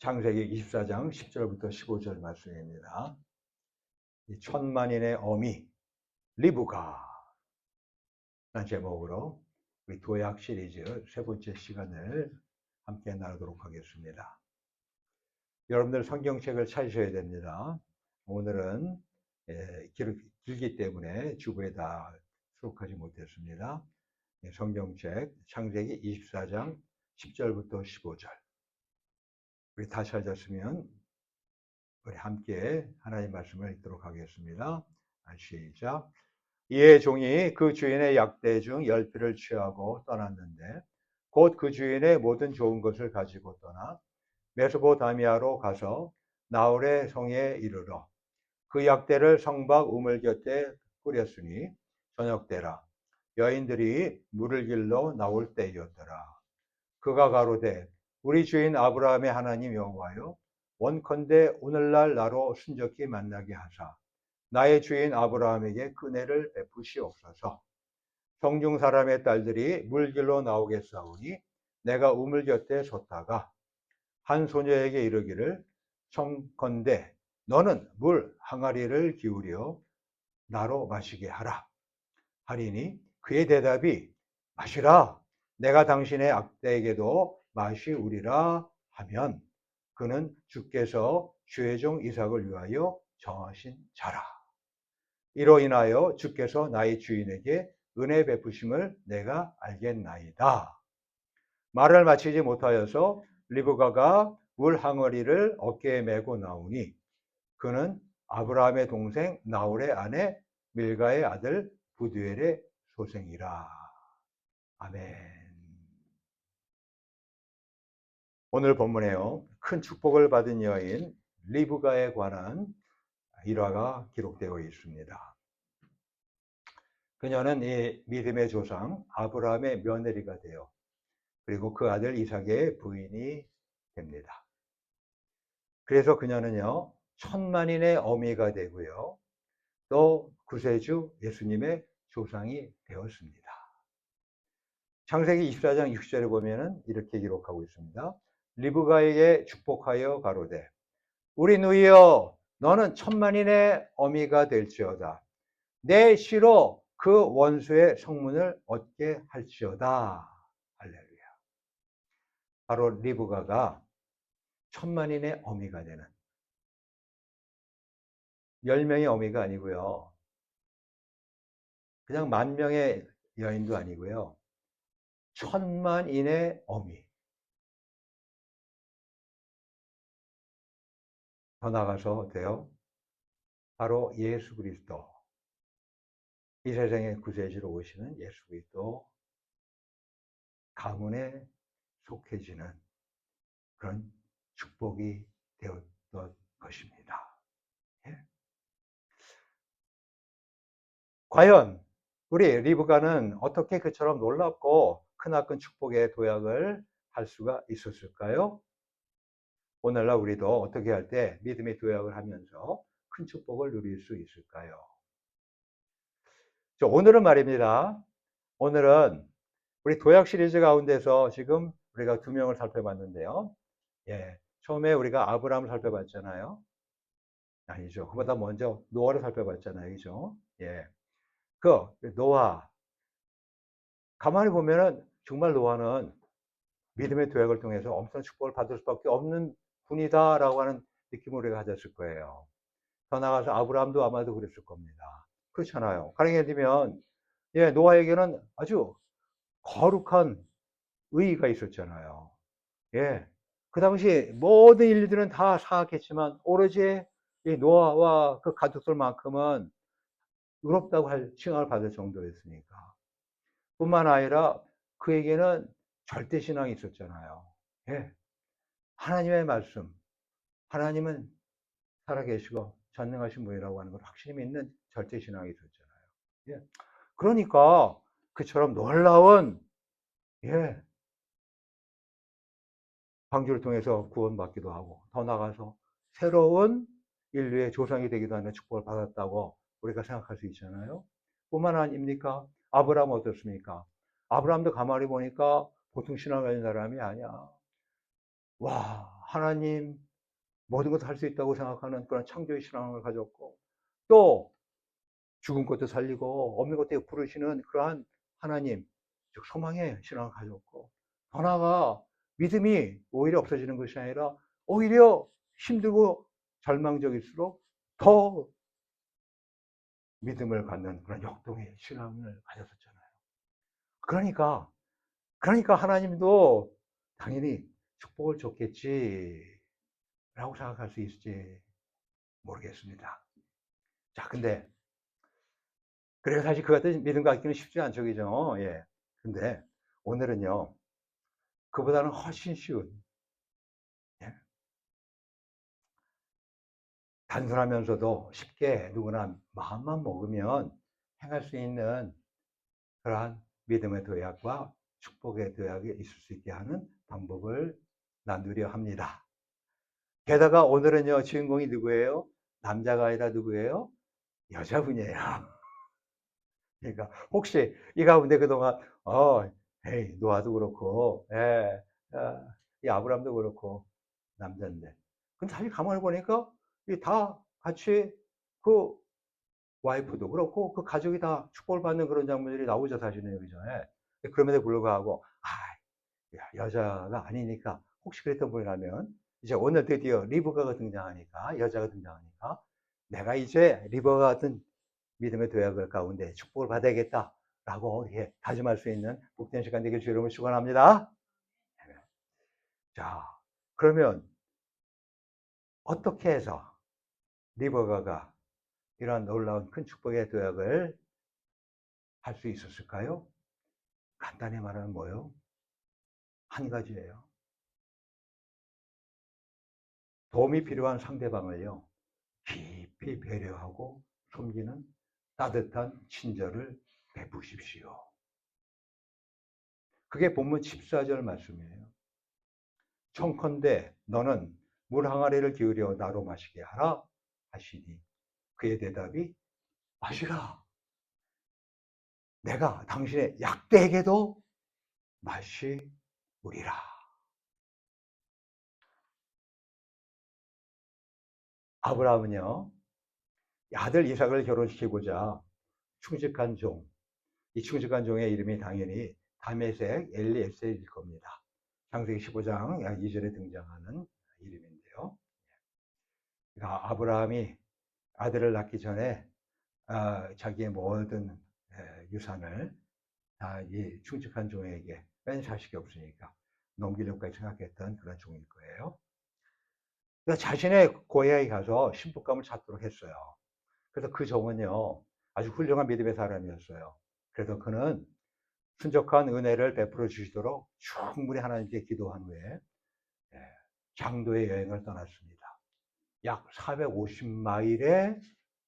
창세기 24장 10절부터 15절 말씀입니다. 이 천만인의 어미 리브가 라는 제목으로 우리 도약 시리즈 세 번째 시간을 함께 나누도록 하겠습니다. 여러분들 성경책을 찾으셔야 됩니다. 오늘은 길기 때문에 주부에 다 수록하지 못했습니다. 성경책 창세기 24장 10절부터 15절 우리 다 찾았으면 우리 함께 하나님의 말씀을 읽도록 하겠습니다. 시작. 이에 종이 그 주인의 약대 중 10필을 취하고 떠났는데 곧 그 주인의 모든 좋은 것을 가지고 떠나 메소포타미아로 가서 나홀의 성에 이르러 그 약대를 성박 우물 곁에 뿌렸으니 저녁 때라 여인들이 물을 길러 나올 때였더라. 그가 가로되 우리 주인 아브라함의 하나님 여호와여 원컨대 오늘날 나로 순적히 만나게 하사 나의 주인 아브라함에게 은혜를 베푸시옵소서. 성중 사람의 딸들이 물길로 나오겠사오니 내가 우물 곁에 섰다가 한 소녀에게 이르기를 청컨대 너는 물 항아리를 기울여 나로 마시게 하라 하리니 그의 대답이 마시라 내가 당신의 악대에게도 마시우리라 하면 그는 주께서 주의 종 이삭을 위하여 정하신 자라. 이로 인하여 주께서 나의 주인에게 은혜 베푸심을 내가 알겠나이다. 말을 마치지 못하여서 리브가가 물 항아리를 어깨에 메고 나오니 그는 아브라함의 동생 나홀의 아내 밀가의 아들 부두엘의 소생이라. 아멘. 오늘 본문에요, 큰 축복을 받은 여인 리브가에 관한 일화가 기록되어 있습니다. 그녀는 이 믿음의 조상 아브라함의 며느리가 되어 그리고 그 아들 이삭의 부인이 됩니다. 그래서 그녀는요, 천만인의 어미가 되고요, 또 구세주 예수님의 조상이 되었습니다. 창세기 24장 6절에 보면은 이렇게 기록하고 있습니다. 리브가에게 축복하여 가로되 우리 누이여 너는 천만인의 어미가 될지어다. 내 씨로 그 원수의 성문을 얻게 할지어다. 할렐루야. 바로 리브가가 천만인의 어미가 되는 10명의 어미가 아니고요. 그냥 10,000명의 여인도 아니고요. 천만인의 어미. 더 나가서 어때요? 바로 예수 그리스도. 이 세상의 구세주로 오시는 예수 그리스도 가문에 속해지는 그런 축복이 되었던 것입니다. 예? 과연 우리 리브가는 어떻게 그처럼 놀랍고 크나큰 축복의 도약을 할 수가 있었을까요? 오늘날 우리도 어떻게 할 때 믿음의 도약을 하면서 큰 축복을 누릴 수 있을까요? 오늘은 말입니다. 오늘은 우리 도약 시리즈 가운데서 지금 우리가 2명을 살펴봤는데요. 예, 처음에 우리가 아브라함을 살펴봤잖아요. 아니죠. 그보다 먼저 노아를 살펴봤잖아요. 그죠? 예. 그 노아. 가만히 보면은 정말 노아는 믿음의 도약을 통해서 엄청난 축복을 받을 수밖에 없는 분이다라고 하는 느낌을 우리가 가졌을 거예요. 더 나아가서 아브라함도 아마도 그랬을 겁니다. 그렇잖아요. 가령 예를 들면, 예, 노아에게는 아주 거룩한 의의가 있었잖아요. 예. 그 당시 모든 인류들은 다 사악했지만 오로지 이 노아와 그 가족들만큼은 의롭다고 할 칭함을 받을 정도였으니까. 뿐만 아니라 그에게는 절대신앙이 있었잖아요. 예. 하나님의 말씀, 하나님은 살아계시고 전능하신 분이라고 하는 걸 확실히 믿는 절대신앙이 있었잖아요. 예. 그러니까 그처럼 놀라운, 예, 방주를 통해서 구원받기도 하고 더 나아가서 새로운 인류의 조상이 되기도 하는 축복을 받았다고 우리가 생각할 수 있잖아요. 뿐만 아닙니까? 아브라함은 어떻습니까? 아브라함도 가만히 보니까 보통 신앙을 가진 사람이 아니야. 와, 하나님 모든 것을 할 수 있다고 생각하는 그런 창조의 신앙을 가졌고, 또 죽은 것도 살리고 없는 것도 부르시는 그러한 하나님, 즉 소망의 신앙을 가졌고, 더 나아가 믿음이 오히려 없어지는 것이 아니라 오히려 힘들고 절망적일수록 더 믿음을 갖는 그런 역동의 신앙을 가졌었잖아요. 그러니까 하나님도 당연히 축복을 줬겠지라고 생각할 수 있을지 모르겠습니다. 자, 근데 그래서 사실 그 같은 믿음 갖기는 쉽지 않죠, 그죠? 예. 근데 오늘은요, 그보다는 훨씬 쉬운, 예, 단순하면서도 쉽게 누구나 마음만 먹으면 행할 수 있는 그러한 믿음의 도약과 축복의 도약이 있을 수 있게 하는 방법을 나누려 합니다. 게다가 오늘은요, 주인공이 누구예요? 남자가 아니라 누구예요? 여자분이에요. 그러니까 혹시 이 가운데 그동안 에이, 노아도 그렇고, 이 아브람도 그렇고 남자인데, 근데 사실 가만히 보니까 다 같이 그 와이프도 그렇고 그 가족이 다 축복을 받는 그런 장면들이 나오죠, 사실은 여기죠. 그럼에도 불구하고 여자가 아니니까 혹시 그랬던 분이라면, 이제 오늘 드디어 리브가가 등장하니까, 여자가 등장하니까 내가 이제 리브가 같은 믿음의 도약을 가운데 축복을 받아야겠다라고 이렇게 다짐할 수 있는 복된 시간 되길 주의 이름으로 축원합니다. 자, 그러면 어떻게 해서 리버가가 이런 놀라운 큰 축복의 도약을 할 수 있었을까요? 간단히 말하면 뭐요? 한 가지예요. 도움이 필요한 상대방을요, 깊이 배려하고 섬기는 따뜻한 친절을 베푸십시오. 그게 본문 14절 말씀이에요. 청컨대 너는 물 항아리를 기울여 나로 마시게 하라 하시니 그의 대답이 마시라. 내가 당신의 약대에게도 마시우리라. 아브라함은요, 아들 이삭을 결혼시키고자 충직한 종, 이 충직한 종의 이름이 당연히 다메섹 엘리에셀일 겁니다. 창세기 15장 2절에 등장하는 이름인데요. 그러니까 아브라함이 아들을 낳기 전에 자기의 모든 유산을 다 이 충직한 종에게, 뺀 자식이 없으니까 넘기려고까지 생각했던 그런 종일 거예요. 그래서 자신의 고향에 가서 신부감을 찾도록 했어요. 그래서 그 종은요, 아주 훌륭한 믿음의 사람이었어요. 그래서 그는 순적한 은혜를 베풀어 주시도록 충분히 하나님께 기도한 후에 장도의 여행을 떠났습니다. 약 450마일의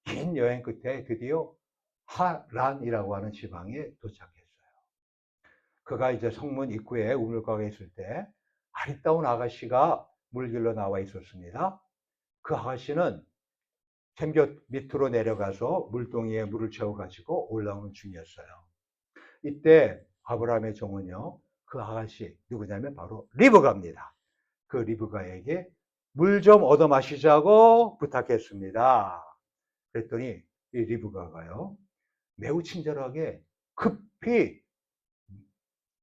긴 여행 끝에 드디어 하란이라고 하는 지방에 도착했어요. 그가 이제 성문 입구에 우물가게 있을 때 아리따운 아가씨가 물길로 나와 있었습니다. 그 아가씨는 샘곁 밑으로 내려가서 물동이에 물을 채워가지고 올라오는 중이었어요. 이때 아브라함의 종은요, 그 아가씨 누구냐면 바로 리브가입니다. 그 리브가에게 물 좀 얻어 마시자고 부탁했습니다. 그랬더니 이 리브가가요, 매우 친절하게 급히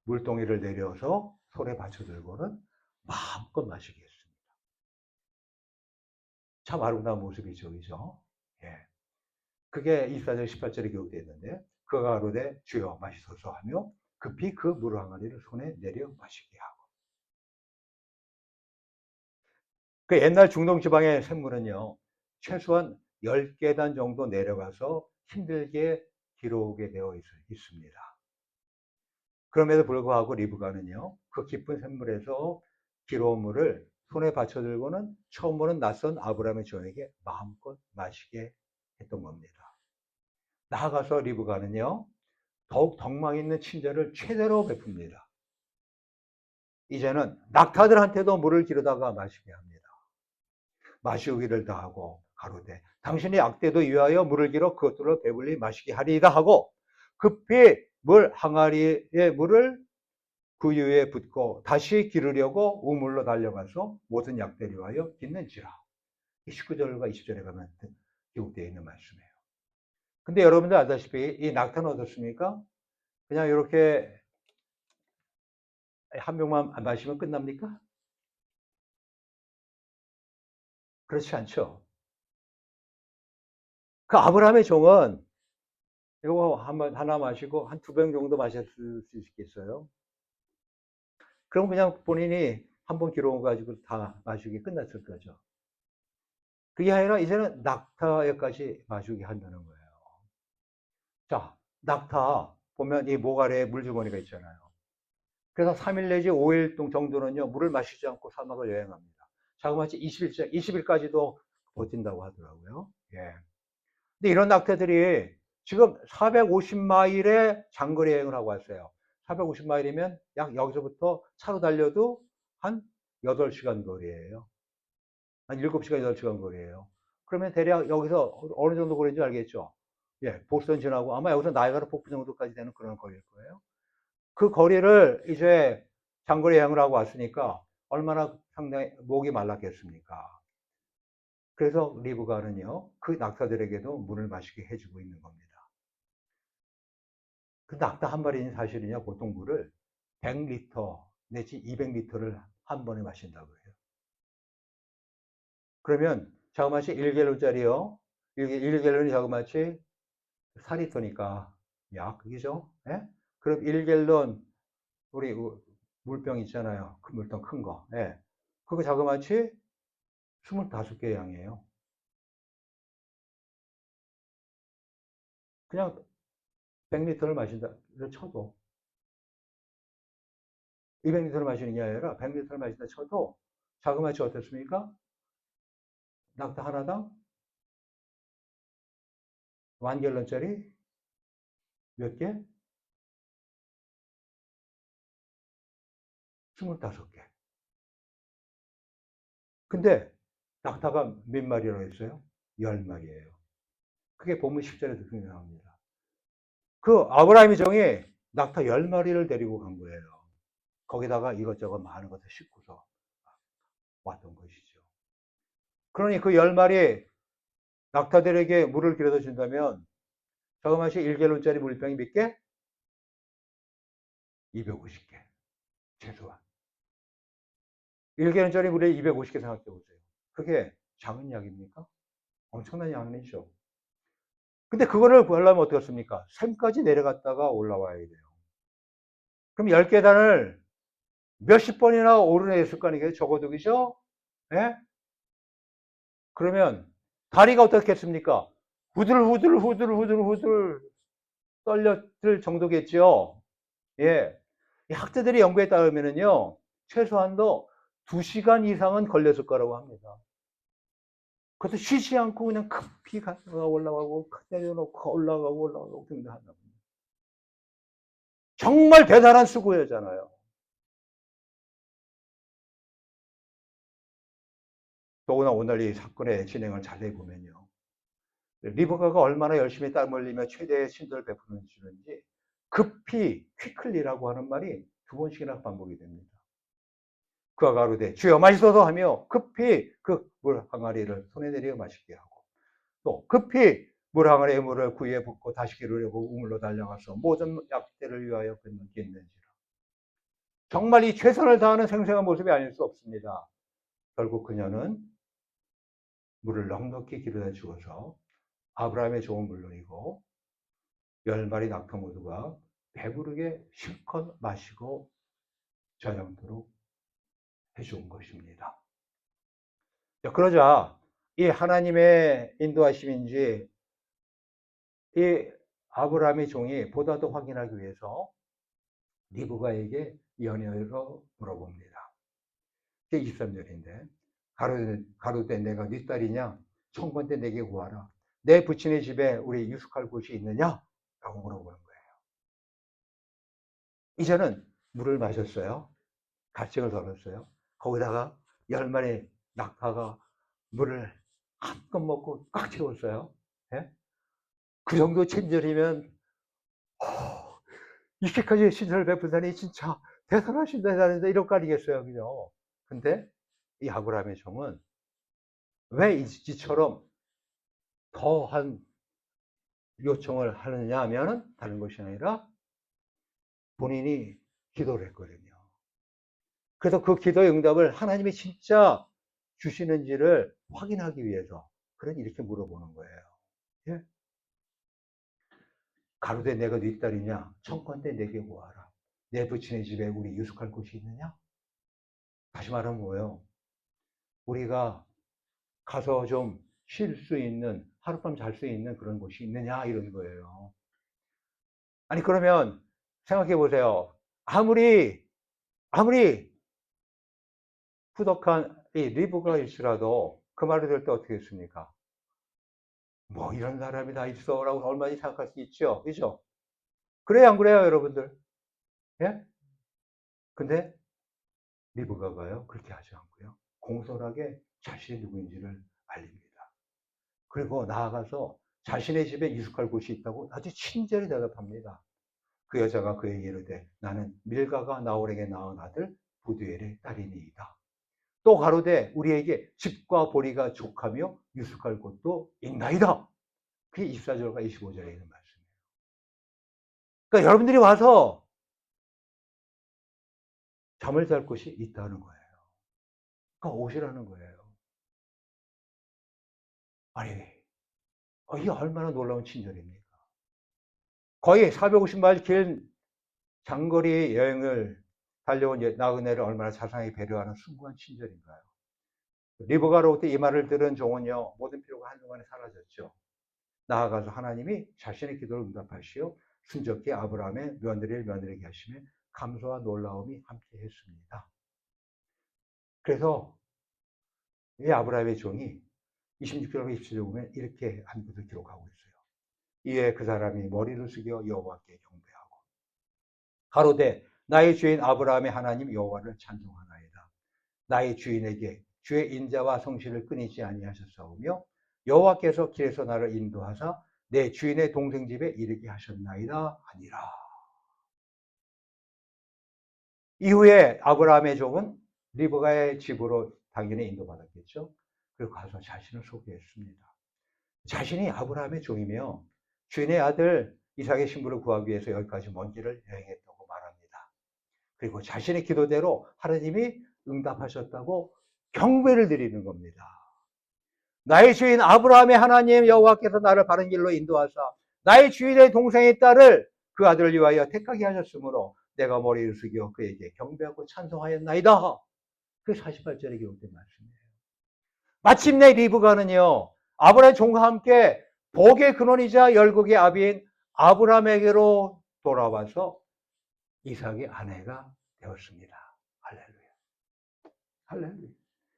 물동이를 내려서 손에 받쳐들고는 마음껏 마시게 했습니다. 참 아름다운 모습이죠, 그죠? 예. 그게 24절 18절에 기록되어 있는데, 그가 가로되 주여 마시소서 하며 급히 그 물 항아리를 손에 내려 마시게 하고. 그 옛날 중동 지방의 샘물은요, 최소한 10계단 정도 내려가서 힘들게 길어오게 되어 있습니다. 그럼에도 불구하고 리브가는요, 그 깊은 샘물에서 길어온 물을 손에 받쳐들고는 처음 보는 낯선 아브라함의 종에게 마음껏 마시게 했던 겁니다. 나아가서 리브가는요, 더욱 덕망 있는 친절을 최대로 베풉니다. 이제는 낙타들한테도 물을 기르다가 마시게 합니다. 마시우기를 다하고 가로되 당신의 약대도 위하여 물을 길어 그것들로 배불리 마시게 하리이다 하고 급히 물 항아리의 물을 그 위에 붙고 다시 기르려고 우물로 달려가서 모든 약들이 와여 깃는지라. 19절과 20절에 가면 기록되어 있는 말씀이에요. 근데 여러분들 알다시피 이 낙타는 어떻습니까? 그냥 이렇게 한 병만 마시면 끝납니까? 그렇지 않죠. 그 아브라함의 종은 이거 하나 마시고 한 2병 정도 마셨을 수 있겠어요. 그럼 그냥 본인이 한 번 기록을 가지고 다 마시기 끝났을 거죠. 그게 아니라 이제는 낙타에까지 마시게 한다는 거예요. 자, 낙타 보면 이 목 아래에 물주머니가 있잖아요. 그래서 3일 내지 5일 정도는요, 물을 마시지 않고 사막을 여행합니다. 자그마치 20일까지도 버틴다고 하더라고요. 예. 근데 이런 낙타들이 지금 450마일의 장거리 여행을 하고 왔어요. 450마일이면 약 여기서부터 차로 달려도 한 8시간 거리예요. 한 7시간, 8시간 거리예요. 그러면 대략 여기서 어느 정도 거리인지 알겠죠? 예, 보스턴 지나고 아마 여기서 나이아가라 폭포 정도까지 되는 그런 거리일 거예요. 그 거리를 이제 장거리 여행을 하고 왔으니까 얼마나 상당히 목이 말랐겠습니까? 그래서 리브가는요, 그 낙타들에게도 물을 마시게 해주고 있는 겁니다. 그 낙타 한 마리는 사실은요, 보통 물을 100리터 내지 200리터를 한 번에 마신다고 해요. 그러면 자그마치 1갤론짜리요. 1갤론이 자그마치 4리터니까 약, 그죠? 예? 그럼 1갤론 우리 물병 있잖아요. 그 물병 큰 거. 예. 그거 자그마치 25개 양이에요. 그냥 100리터를 마신다 쳐도 200리터를 마시는 게 아니라 100리터를 마신다 쳐도 자그마치 어떻습니까? 낙타 하나당 1갤런짜리 몇 개? 25개. 근데 낙타가 몇 마리라고 했어요? 10마리예요. 그게 본문 10절에 그렇게 나옵니다. 그 아브라함의 종이 낙타 10마리를 데리고 간 거예요. 거기다가 이것저것 많은 것을 싣고서 왔던 것이죠. 그러니 그 10마리 낙타들에게 물을 길어다 준다면 자그마치 1갤론짜리 물병이 몇 개? 250개. 최소한. 1갤론짜리 물에 250개 생각해 보세요. 그게 작은 약입니까? 엄청난 양이죠. 근데 그거를 구하려면 어떻게 했습니까? 샘까지 내려갔다가 올라와야 돼요. 그럼 10계단을 몇십 번이나 오르내렸을 거 아니에요? 적어도, 그죠? 예? 그러면 다리가 어떻겠습니까? 후들후들 떨려들 정도겠죠? 예. 이 학자들의 연구에 따르면요, 최소한도 2시간 이상은 걸렸을 거라고 합니다. 그것도 쉬지 않고 그냥 급히 갔다가 올라가고, 내려놓고 올라가고, 등등한다. 정말 대단한 수고였잖아요. 더구나 오늘 이 사건의 진행을 자세히 보면요. 리버가가 얼마나 열심히 땀 흘리며 최대의 신도를 베푸는지 급히 퀴클리라고 하는 말이 2번씩이나 반복이 됩니다. 그가 가로되 주여 마시소서 하며 급히 그 물 항아리를 손에 내려 마시게 하고 또 급히 물 항아리에 물을 구이에 붓고 다시 기르려고 우물로 달려가서 모든 약대를 위하여 끊는지라. 정말 이 최선을 다하는 생생한 모습이 아닐 수 없습니다. 결국 그녀는 물을 넉넉히 기르다 주어서 아브라함의 종은 물론이고 10마리 낙타 모두가 배부르게 실컷 마시고 저녁도록 해준 것입니다. 그러자 이 하나님의 인도하심인지 이 아브라함의 종이 보다 더 확인하기 위해서 리브가에게 연애로 물어봅니다. 23절인데 가로되 내가 네 딸이냐? 청건대 내게 구하라. 내 부친의 집에 우리 유숙할 곳이 있느냐? 라고 물어보는 거예요. 이제는 물을 마셨어요. 갈증을 덜었어요. 거기다가 10마리 낙타가 물을 한껏 먹고 꽉 채웠어요. 예? 그 정도 친절이면 이렇게까지 친절을 베푼다니 진짜 대단하신다, 이럴 거 아니겠어요, 그죠? 근데 이 아브라함의 종은 왜 이처럼 더한 요청을 하느냐 하면은 다른 것이 아니라 본인이 기도를 했거든요. 그래서 그 기도의 응답을 하나님이 진짜 주시는지를 확인하기 위해서 그러니 이렇게 물어보는 거예요. 예? 가로되 내가 네 딸이냐? 청컨대 내게 구하라. 내 부친의 집에 우리 유숙할 곳이 있느냐? 다시 말하면 뭐예요? 우리가 가서 좀 쉴 수 있는, 하룻밤 잘 수 있는 그런 곳이 있느냐? 이런 거예요. 아니, 그러면 생각해 보세요. 아무리 후덕한 이 리브가 일지라도 그 말을 들을 때 어떻게 했습니까? 뭐 이런 사람이 다 있어 라고 얼마나 생각할 수 있죠. 그죠? 그래요, 안 그래요, 여러분들? 예? 근데 리브가가요, 그렇게 하지 않고요. 공손하게 자신이 누구인지를 알립니다. 그리고 나아가서 자신의 집에 유숙할 곳이 있다고 아주 친절히 대답합니다. 그 여자가 그에게 이르되 나는 밀가가 나홀에게 낳은 아들 부두엘의 딸이니이다. 또 가로되 우리에게 집과 보리가 족하며 유숙할 곳도 있나이다. 그게 24절과 25절에 있는 말씀이에요. 그러니까 여러분들이 와서 잠을 잘 곳이 있다는 거예요. 그러니까 오시라는 거예요. 아니, 이게 얼마나 놀라운 친절입니까? 거의 450마일 길 장거리 여행을 달려온 나그네를 얼마나 자상히 배려하는 숭고한 친절인가요? 리브가로부터 이 말을 들은 종은요, 모든 필요가 한순간에 사라졌죠. 나아가서 하나님이 자신의 기도를 응답하시어 순적히 아브라함의 며느리를 며느리게 하시며 감사와 놀라움이 함께 했습니다. 그래서 이 아브라함의 종이 26절과 27절 보면 이렇게 한 것을 기록하고 있어요. 이에 그 사람이 머리를 숙여 여호와께 경배하고 가로되 나의 주인 아브라함의 하나님 여호와를 찬송하나이다. 나의 주인에게 주의 인자와 성실을 끊이지 아니하셨사오며 여호와께서 길에서 나를 인도하사 내 주인의 동생 집에 이르게 하셨나이다 하니라. 이후에 아브라함의 종은 리브가의 집으로 당연히 인도받았겠죠. 그리고 가서 자신을 소개했습니다. 자신이 아브라함의 종이며 주인의 아들 이삭의 신부를 구하기 위해서 여기까지 먼 길을 여행했다고 말합니다. 그리고 자신의 기도대로 하나님이 응답하셨다고 경배를 드리는 겁니다. 나의 주인 아브라함의 하나님 여호와께서 나를 바른 길로 인도하사 나의 주인의 동생의 딸을 그 아들을 위하여 택하게 하셨으므로 내가 머리를 숙여 그에게 경배하고 찬송하였나이다. 그 48절에 기록된 말씀이에요. 마침내 리브가는요, 아브라함의 종과 함께 복의 근원이자 열국의 아비인 아브라함에게로 돌아와서 이삭의 아내가 되었습니다. 할렐루야. 할렐루야.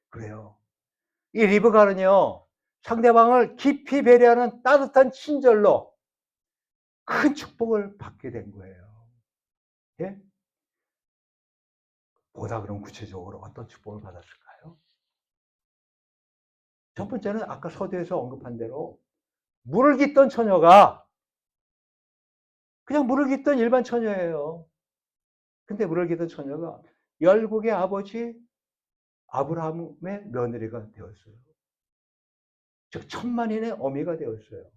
그래요. 이 리브가는요, 상대방을 깊이 배려하는 따뜻한 친절로 큰 축복을 받게 된 거예요. 예? 보다 그럼 구체적으로 어떤 축복을 받았을까요? 첫 번째는 아까 서두에서 언급한 대로 물을 깃던 처녀가 그냥 물을 깃던 일반 처녀예요. 근데 물을 깃던 처녀가 열국의 아버지 아브라함의 며느리가 되었어요. 즉 천만인의 어미가 되었어요.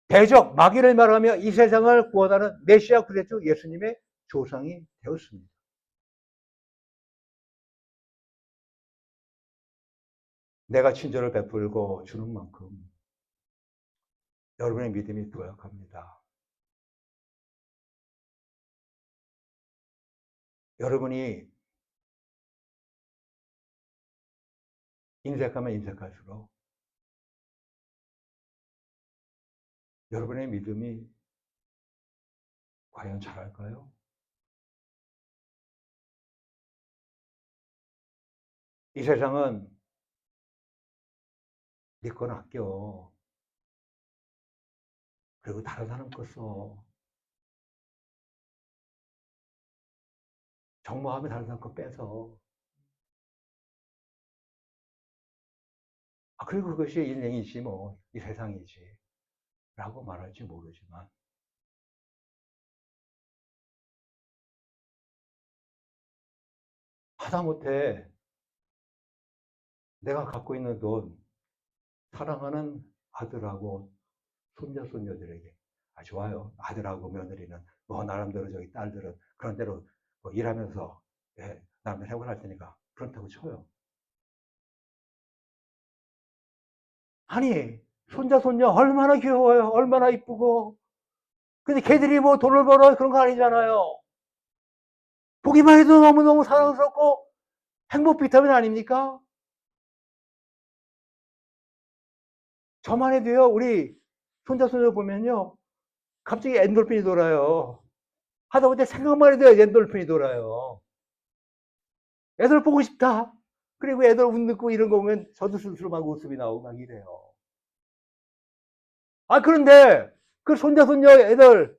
대적 마귀를 말하며 이 세상을 구원하는 메시아 그리스도 예수님의 조상이 되었습니다. 내가 친절을 베풀고 주는 만큼 여러분의 믿음이 도약합니다. 여러분이 인색하면 인색할수록 여러분의 믿음이 과연 잘할까요? 이 세상은 네 건 아껴. 그리고 다른 사람 거 써. 정모하면 다른 사람 거 뺏어. 그리고 그것이 인생이지 뭐, 이 세상이지. 라고 말할지 모르지만 하다못해 내가 갖고 있는 돈, 사랑하는 아들하고 손자, 손녀들에게, 좋아요. 아들하고 며느리는 뭐 나름대로 저기 딸들은 그런 대로 뭐 일하면서 나름대로 생활할 테니까 그렇다고 쳐요. 아니, 손자, 손녀 얼마나 귀여워요. 얼마나 이쁘고. 근데 걔들이 뭐 돈을 벌어 그런 거 아니잖아요. 보기만 해도 너무너무 사랑스럽고 행복 비타민 아닙니까? 저만 해도요, 우리 손자, 손녀 보면요, 갑자기 엔돌핀이 돌아요. 하다못해 생각만 해도 엔돌핀이 돌아요. 애들 보고 싶다. 그리고 애들 웃고 이런 거 보면 저도 스스로 막 웃음이 나오고 막 이래요. 그런데 그 손자, 손녀 애들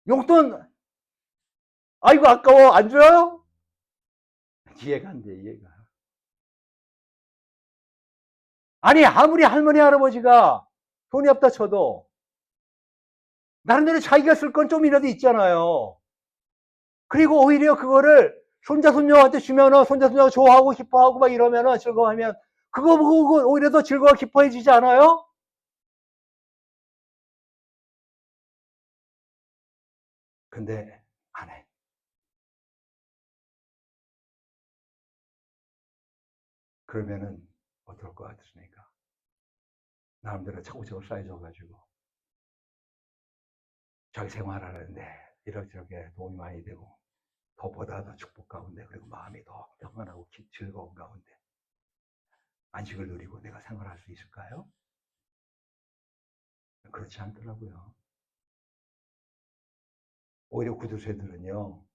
용돈, 아이고, 아까워. 안 줘요? 이해가 안 돼, 이해가. 아니, 아무리 할머니, 할아버지가 돈이 없다 쳐도 나름대로 자기가 쓸 건 좀이라도 있잖아요. 그리고 오히려 그거를 손자, 손녀한테 주면은 손자, 손녀가 좋아하고 기뻐하고 막 이러면은 즐거워하면 그거 보고 오히려 더 즐거워 기뻐해지지 않아요? 근데 안 해. 그러면은 어떨 것 같으십니까? 나름대로 차곡차곡 쌓여져가지고 자기 생활하는데 이렇게 도움이 많이 되고 더보다 더 축복 가운데 그리고 마음이 더 평안하고 즐거운 가운데 안식을 누리고 내가 생활할 수 있을까요? 그렇지 않더라고요. 오히려 구두쇠들은요,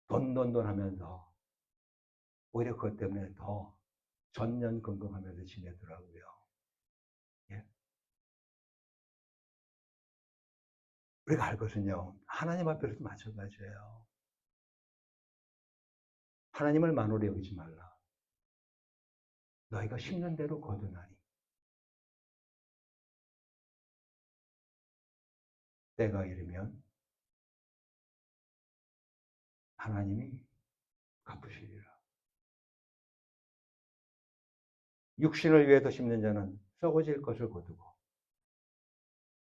돈 하면서 오히려 그것 때문에 더 전년긍긍하면서 지내더라고요. 예? 우리가 알 것은요, 하나님 앞에서도 마찬가지예요. 하나님을 만홀히 여기지 말라. 너희가 심는 대로 거두나니. 때가 이르면 하나님이 갚으시리라. 육신을 위해서 심는 자는 썩어질 것을 거두고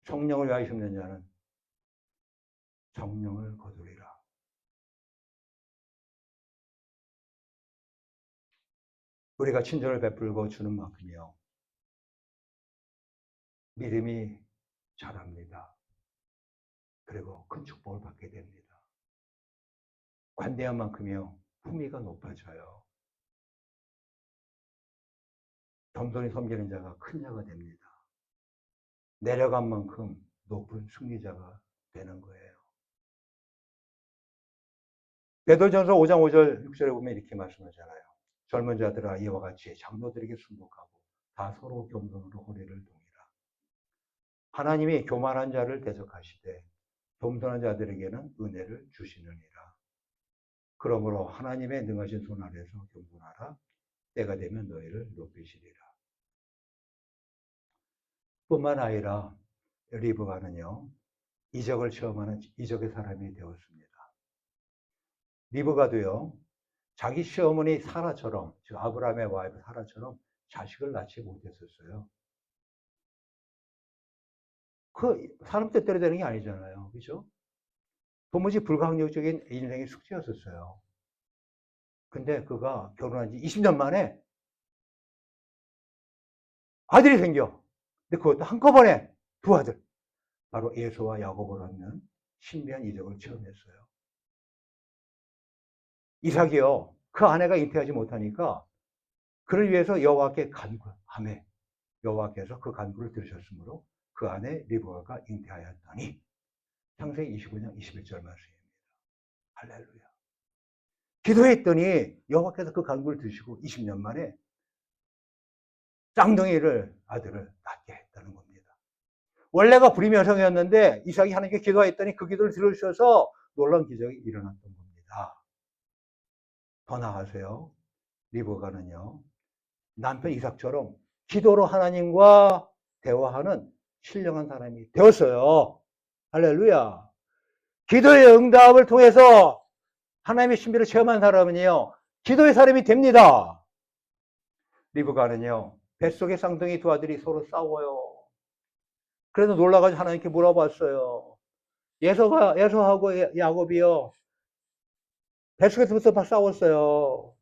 성령을 위하여 심는 자는 성령을 거두리라. 우리가 친절을 베풀고 주는 만큼이요, 믿음이 자랍니다. 그리고 큰 축복을 받게 됩니다. 관대한 만큼이요, 품위가 높아져요. 겸손히 섬기는 자가 큰 자가 됩니다. 내려간 만큼 높은 승리자가 되는 거예요. 베드로전서 5장 5절 6절에 보면 이렇게 말씀하잖아요. 젊은 자들아 이와 같이 장로들에게 순복하고 다 서로 겸손으로 허리를 동이라. 하나님이 교만한 자를 대적하시되 겸손한 자들에게는 은혜를 주시느니라. 그러므로 하나님의 능하신 손 아래서 겸손하라. 때가 되면 너희를 높이시리라. 뿐만 아니라 리브가는요, 이적을 체험하는 이적의 사람이 되었습니다. 리브가도요, 자기 시어머니 사라처럼, 즉 아브라함의 와이프 사라처럼 자식을 낳지 못했었어요. 그 사람 뜻대로 되는 게 아니잖아요. 그죠? 도무지 불가항력적인 인생의 숙제였었어요. 근데 그가 결혼한 지 20년 만에 아들이 생겨. 근데 그것도 한꺼번에 두 아들. 바로 에서와 야곱을 얻는 신비한 이적을 체험했어요. 이삭이요, 그 아내가 잉태하지 못하니까 그를 위해서 여호와께 간구하매 여호와께서 그 간구를 들으셨으므로 그 아내 리브가가 잉태하였더니 창세기 25장 21절 말씀입니다. 할렐루야. 기도했더니 여호와께서 그 간구를 들으시고 20년 만에 쌍둥이를 아들을 낳게 했다는 겁니다. 원래가 불임여성이었는데 이삭이 하나님께 기도했더니 그 기도를 들어주셔서 놀라운 기적이 일어났던 겁니다. 더 나아가서요, 리브가는요, 남편 이삭처럼 기도로 하나님과 대화하는 신령한 사람이 되었어요. 할렐루야. 기도의 응답을 통해서 하나님의 신비를 체험한 사람은요, 기도의 사람이 됩니다. 리브가는요, 뱃속의 쌍둥이 두 아들이 서로 싸워요. 그래서 놀라가지고 하나님께 물어봤어요. 예서하고 야곱이요, 뱃속에서부터 막 싸웠어요.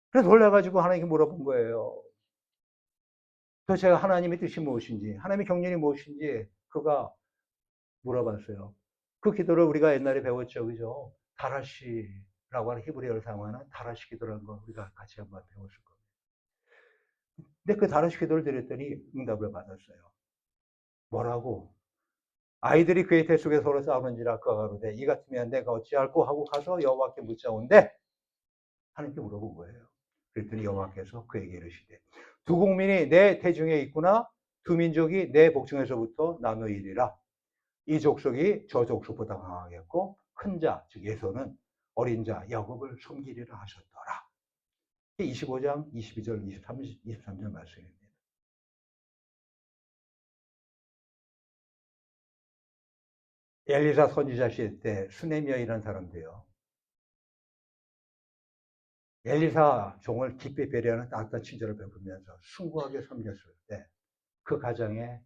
그래서 놀라가지고 하나님께 물어본 거예요. 그래서 제가 하나님의 뜻이 무엇인지, 하나님의 경륜이 무엇인지 그가 물어봤어요. 그 기도를 우리가 옛날에 배웠죠, 그죠? 다라시라고 하는 히브리어를 사용하는 다라시 기도라는 거 우리가 같이 한번 배웠을 겁니다. 근데 그 다라시 기도를 드렸더니 응답을 받았어요. 뭐라고? 아이들이 그의 뱃속에 서로 싸우는지라 그가 가로되 이 같으면 내가 어찌할꼬 하고 가서 여호와께 묻자온데 하나님께 물어본 거예요. 그랬더니 여호와께서 그에게 이르시되 두 국민이 내 태중에 있구나 두 민족이 내 복중에서부터 나누이리라. 이 족속이 저 족속보다 강하겠고 큰 자, 즉 에서는 어린 자 야곱을 섬기리라 하셨더라. 25장 22절 23절 말씀입니다. 엘리사 선지자 시대 때 수네미아이라는 사람도요. 엘리사 종을 깊이 배려하는 따뜻한 친절을 베풀면서 숭고하게 섬겼을 때 그 가정에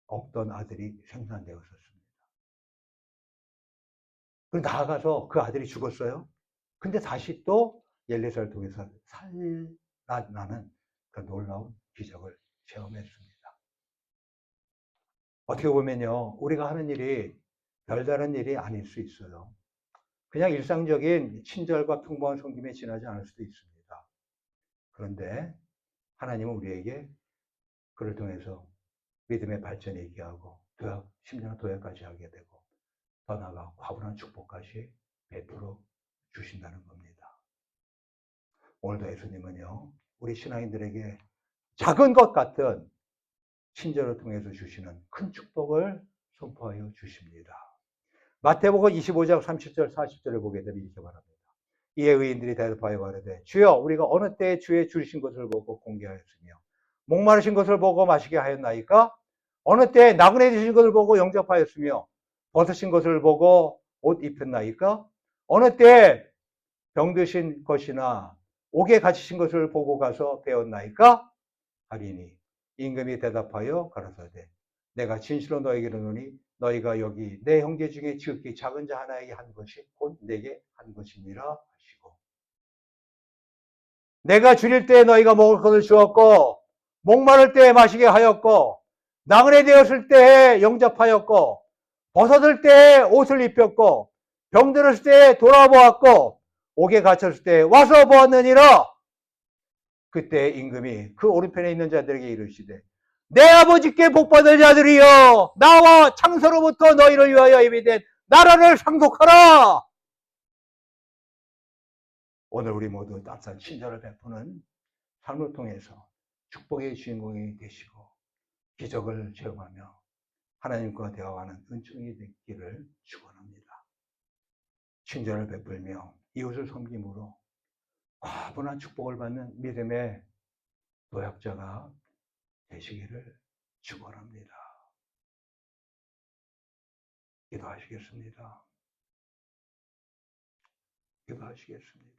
없던 아들이 생산되었었습니다. 그리고 나아가서 그 아들이 죽었어요. 근데 다시 또 엘리사를 통해서 살아나는 그 놀라운 기적을 체험했습니다. 어떻게 보면요, 우리가 하는 일이 별다른 일이 아닐 수 있어요. 그냥 일상적인 친절과 평범한 섬김에 지나지 않을 수도 있습니다. 그런데 하나님은 우리에게 그를 통해서 믿음의 발전이 있게 하고 심지어는 도약까지 하게 되고 더 나아가 과분한 축복까지 베풀어 주신다는 겁니다. 오늘도 예수님은요, 우리 신앙인들에게 작은 것 같은 친절을 통해서 주시는 큰 축복을 선포하여 주십니다. 마태복음 25장 30절 40절을 보게 되면 이렇게 말합니다. 이에 의인들이 대답하여 말하되 주여 우리가 어느 때에 주의 주신 것을 보고 공개하였으며 목마르신 것을 보고 마시게 하였나이까? 어느 때에 나그네 드신 것을 보고 영접하였으며 벗으신 것을 보고 옷 입혔나이까? 어느 때에 병드신 것이나 옥에 갇히신 것을 보고 가서 배웠나이까? 하리니 임금이 대답하여 가라사대 내가 진실로 너에게 이르노니 너희가 여기 내 형제 중에 지극히 작은 자 하나에게 한 것이 곧 내게 한 것이니라 하시고 내가 줄일 때 너희가 먹을 것을 주었고 목마를 때 마시게 하였고 나그네 되었을 때 영접하였고 벗어들 때 옷을 입혔고 병들었을 때 돌아보았고 옥에 갇혔을 때 와서 보았느니라. 그때 임금이 그 오른편에 있는 자들에게 이르시되 내 아버지께 복받을 자들이여 나와 창세로부터 너희를 위하여 예비된 나라를 상속하라. 오늘 우리 모두 따뜻한 친절을 베푸는 삶을 통해서 축복의 주인공이 되시고 기적을 체험하며 하나님과 대화하는 은총이 되기를 축원합니다. 친절을 베풀며 이웃을 섬김으로 과분한 축복을 받는 믿음의 노약자가 되시기를 축원합니다. 기도하시겠습니다. 기도하시겠습니다.